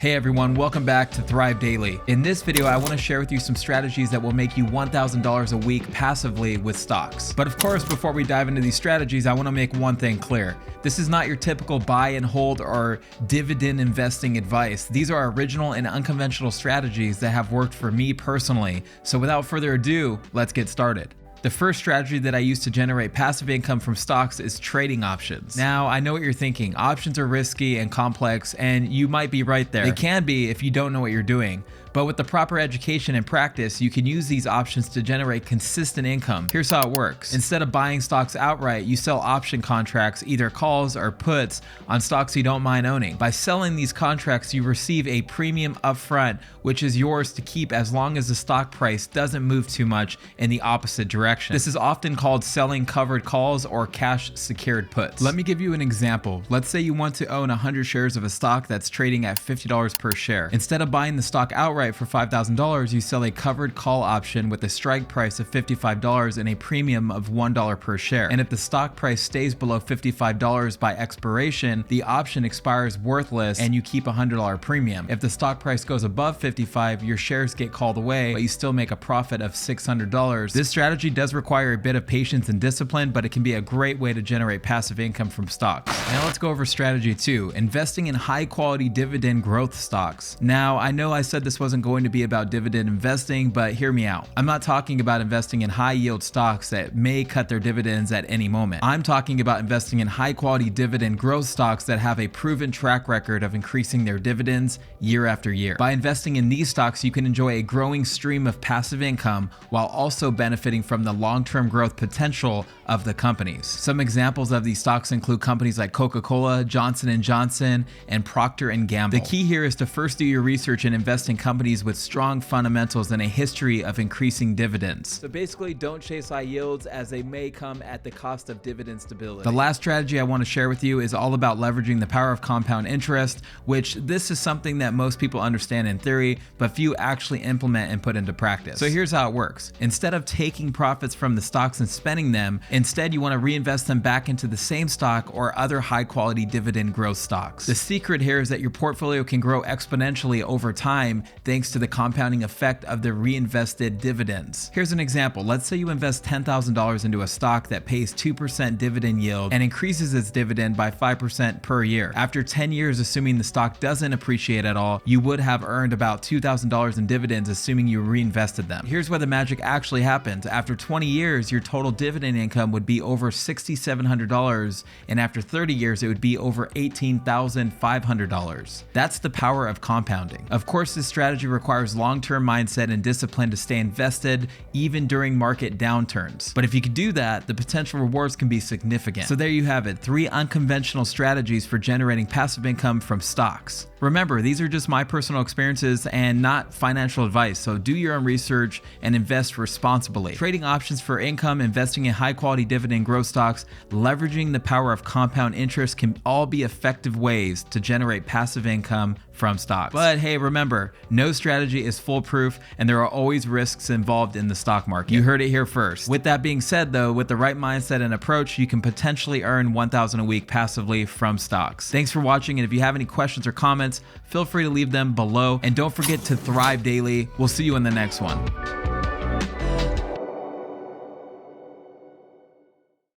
Hey everyone, welcome back to Thrive Daily. In this video, I want to share with you some strategies that will make you $1,000 a week passively with stocks. But of course, before we dive into these strategies, I want to make one thing clear. This is not your typical buy and hold or dividend investing advice. These are original and unconventional strategies that have worked for me personally. So without further ado, let's get started. The first strategy that I use to generate passive income from stocks is trading options. Now, I know what you're thinking. Options are risky and complex, and you might be right there. They can be if you don't know what you're doing. But with the proper education and practice, you can use these options to generate consistent income. Here's how it works. Instead of buying stocks outright, you sell option contracts, either calls or puts, on stocks you don't mind owning. By selling these contracts, you receive a premium upfront, which is yours to keep as long as the stock price doesn't move too much in the opposite direction. This is often called selling covered calls or cash secured puts. Let me give you an example. Let's say you want to own 100 shares of a stock that's trading at $50 per share. Instead of buying the stock outright for $5,000, you sell a covered call option with a strike price of $55 and a premium of $1 per share. And if the stock price stays below $55 by expiration, the option expires worthless and you keep a $100 premium. If the stock price goes above $55, your shares get called away, but you still make a profit of $600. This strategy does require a bit of patience and discipline, but it can be a great way to generate passive income from stocks. Now let's go over strategy 2, investing in high quality dividend growth stocks. Now, I know I said this wasn't going to be about dividend investing, but hear me out. I'm not talking about investing in high yield stocks that may cut their dividends at any moment. I'm talking about investing in high quality dividend growth stocks that have a proven track record of increasing their dividends year after year. By investing in these stocks, you can enjoy a growing stream of passive income while also benefiting from the long-term growth potential of the companies. Some examples of these stocks include companies like Coca-Cola, Johnson & Johnson, and Procter & Gamble. The key here is to first do your research and invest in companies with strong fundamentals and a history of increasing dividends. So basically, don't chase high yields as they may come at the cost of dividend stability. The last strategy I want to share with you is all about leveraging the power of compound interest, which this is something that most people understand in theory, but few actually implement and put into practice. So here's how it works. Instead of taking profits from the stocks and spending them, instead you want to reinvest them back into the same stock or other high quality dividend growth stocks. The secret here is that your portfolio can grow exponentially over time thanks to the compounding effect of the reinvested dividends. Here's an example. Let's say you invest $10,000 into a stock that pays 2% dividend yield and increases its dividend by 5% per year. After 10 years, assuming the stock doesn't appreciate at all, you would have earned about $2,000 in dividends, assuming you reinvested them. Here's where the magic actually happens. After 20 years, your total dividend income would be over $6,700, and after 30 years, it would be over $18,500. That's the power of compounding. Of course, this strategy requires long-term mindset and discipline to stay invested even during market downturns. But if you can do that, the potential rewards can be significant. So there you have it, 3 unconventional strategies for generating passive income from stocks. Remember, these are just my personal experiences and not financial advice, so do your own research and invest responsibly. Trading options for income, investing in high-quality dividend growth stocks, leveraging the power of compound interest can all be effective ways to generate passive income from stocks. But hey, remember, no strategy is foolproof and there are always risks involved in the stock market. You heard it here first. With that being said though, with the right mindset and approach, you can potentially earn $1,000 a week passively from stocks. Thanks for watching, and if you have any questions or comments, feel free to leave them below, and don't forget to thrive daily. We'll see you in the next one.